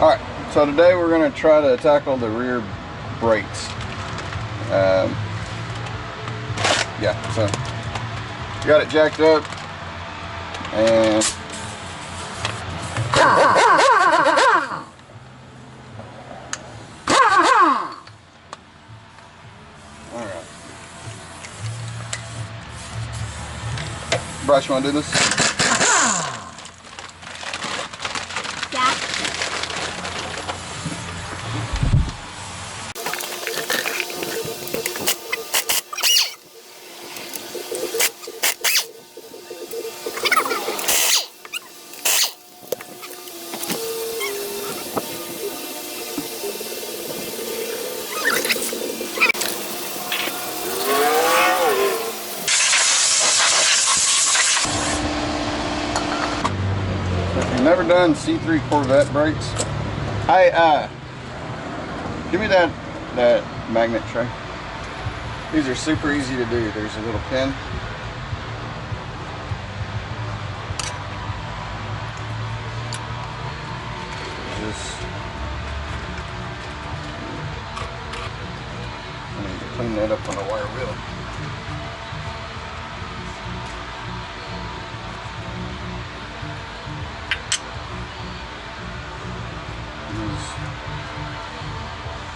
Alright, so today we're going to try to tackle the rear brakes. Yeah, so got it jacked up and alright. Bryce, you want to do this? Never done C3 Corvette brakes. Give me that magnet tray. These are super easy to do. There's a little pin. Just I need to clean that up on a wire wheel.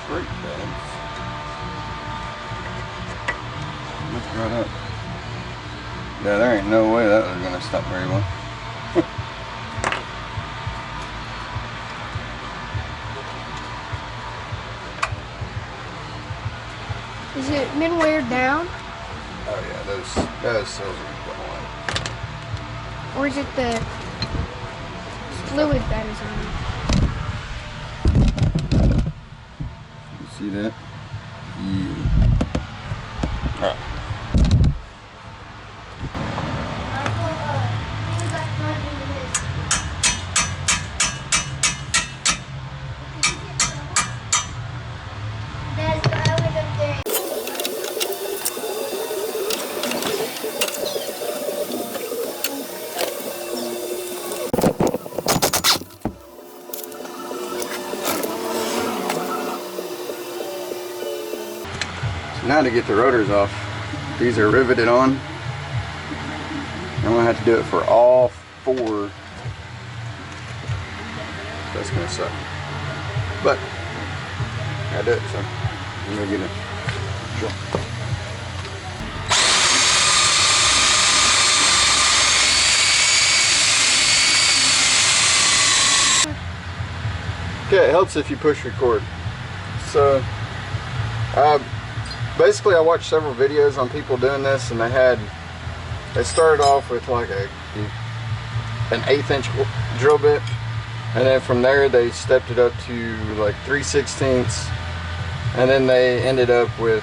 Brake pads. Lift right up. Yeah, there ain't no way that was gonna stop very well. Is it been weared down? Oh yeah, those cells are going. Or is it the fluid that is on it? See that? Yeah. Alright. Now to get the rotors off, these are riveted on. I'm gonna have to do it for all four. That's gonna suck. But I do it, so I'm gonna get it. Sure. Okay, it helps if you push record. So basically, I watched several videos on people doing this, and they started off with like an 1/8 inch drill bit, and then from there they stepped it up to like 3/16, and then they ended up with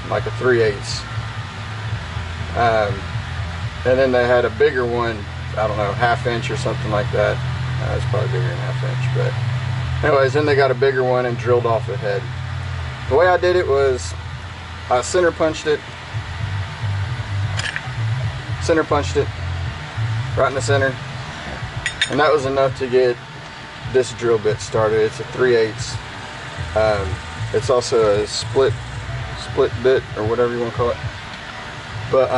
like a 3/8. And then they had a bigger one, I don't know, 1/2 inch or something like that. It's probably bigger than 1/2 inch, but anyways, then they got a bigger one and drilled off the head. The way I did it was I center punched it right in the center, and that was enough to get this drill bit started. It's a 3/8. It's also a split bit, or whatever you want to call it. But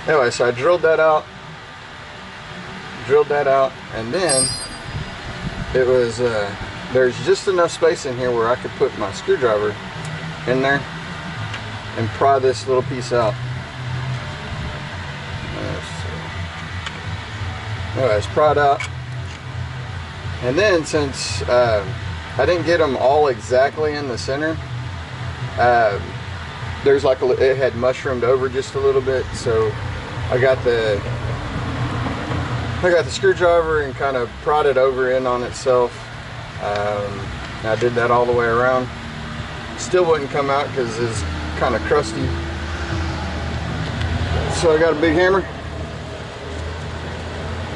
anyway, so I drilled that out, and then it was there's just enough space in here where I could put my screwdriver in there and pry this little piece out. Anyways, pried out, and then since I didn't get them all exactly in the center, there's like it had mushroomed over just a little bit, so I got the screwdriver and kind of pried it over in on itself. I did that all the way around. Still wouldn't come out because it's kind of crusty. So I got a big hammer.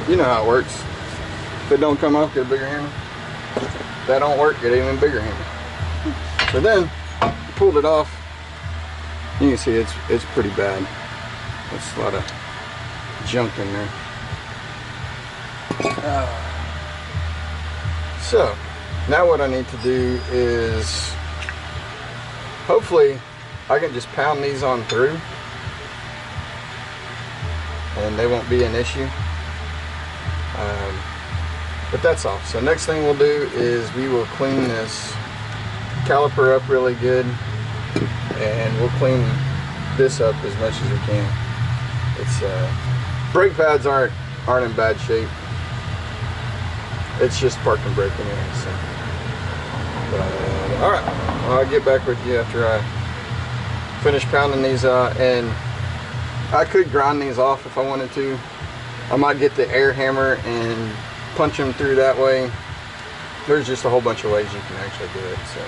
You know how it works. If it don't come off, get a bigger hammer. If that don't work, get an even bigger hammer. So then, pulled it off. You can see it's pretty bad. There's a lot of junk in there. So now what I need to do is, hopefully I can just pound these on through and they won't be an issue. But that's all. So next thing we'll do is we will clean this caliper up really good, and we'll clean this up as much as we can. It's brake pads aren't in bad shape. It's just park and brake anyway. So, all right, I'll get back with you after I finish pounding these out. And I could grind these off if I wanted to. I might get the air hammer and punch them through that way. There's just a whole bunch of ways you can actually do it. So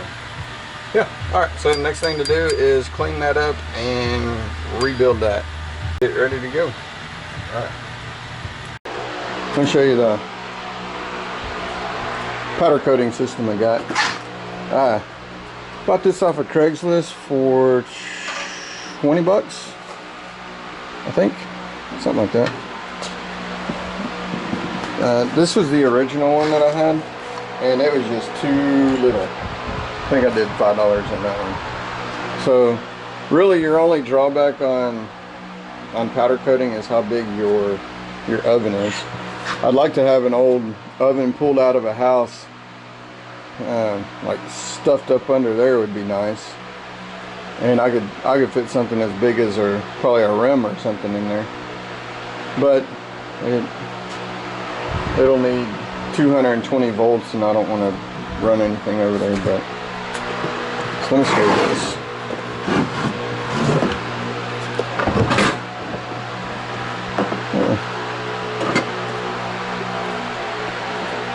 yeah, all right, so the next thing to do is clean that up and rebuild that. Get ready to go. All right, let me show you the powder coating system I got. I bought this off of Craigslist for 20 bucks, I think, something like that. This was the original one that I had, and it was just too little. I think I did $5 on that one. So really your only drawback on powder coating is how big your oven is. I'd like to have an old oven pulled out of a house, like stuffed up under there would be nice. And I could fit something as big as probably a rim or something in there. But it'll need 220 volts, and I don't want to run anything over there. But so let me show you this.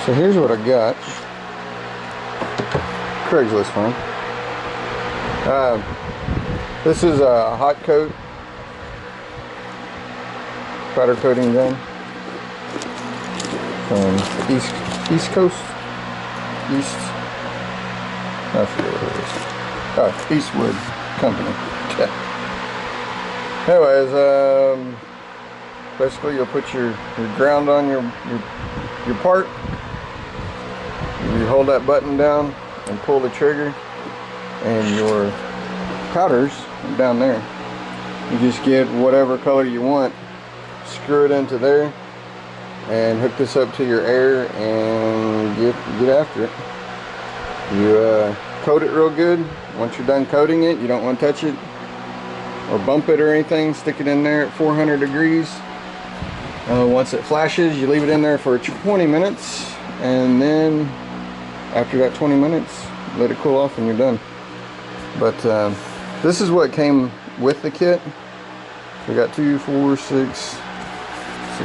So here's what I got. Craigslist one. This is a hot coat powder coating gun from East Coast. I forget what it is. Oh, Eastwood Company. Okay. Anyways, basically you'll put your ground on your part. You hold that button down and pull the trigger, and your powders are down there. You just get whatever color you want, screw it into there, and hook this up to your air and get after it. You coat it real good. Once you're done coating it, you don't want to touch it or bump it or anything. Stick it in there at 400 degrees. Once it flashes, you leave it in there for 20 minutes, and then after that 20 minutes, let it cool off and you're done. But this is what came with the kit. We got 2, 4, 6,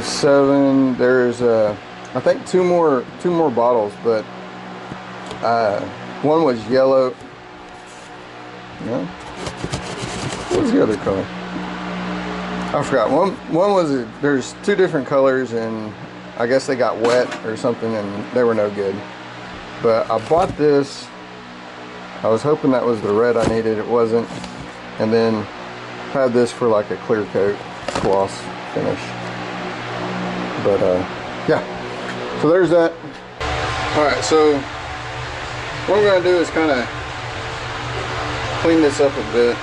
7. There's I think two more bottles, but one was yellow. No, what was the other color? I forgot. One was, there's 2 different colors, and I guess they got wet or something and they were no good. But I bought this. I was hoping that was the red I needed. It wasn't. And then had this for like a clear coat gloss finish. But yeah, so there's that. Alright, so what I'm going to do is kind of clean this up a bit,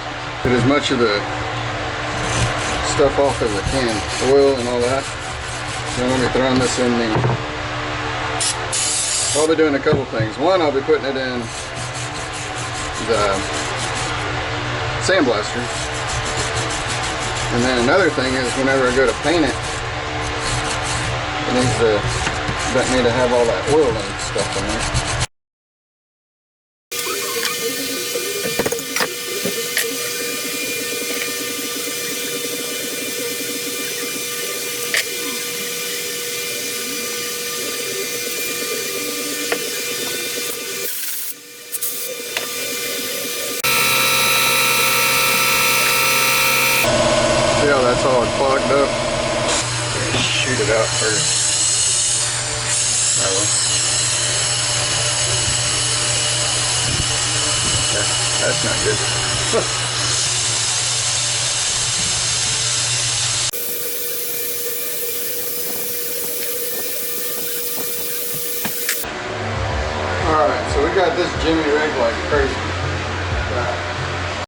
get as much of the stuff off as I can, oil and all that. Then I'll be throwing this in the, I'll be doing a couple things. One, I'll be putting it in the sandblaster, and then another thing is whenever I go to paint it, it needs to have all that oil and stuff in there. Yeah, that's all clogged up. Shoot it out first. That's not good. we got this Jimmy rigged like crazy.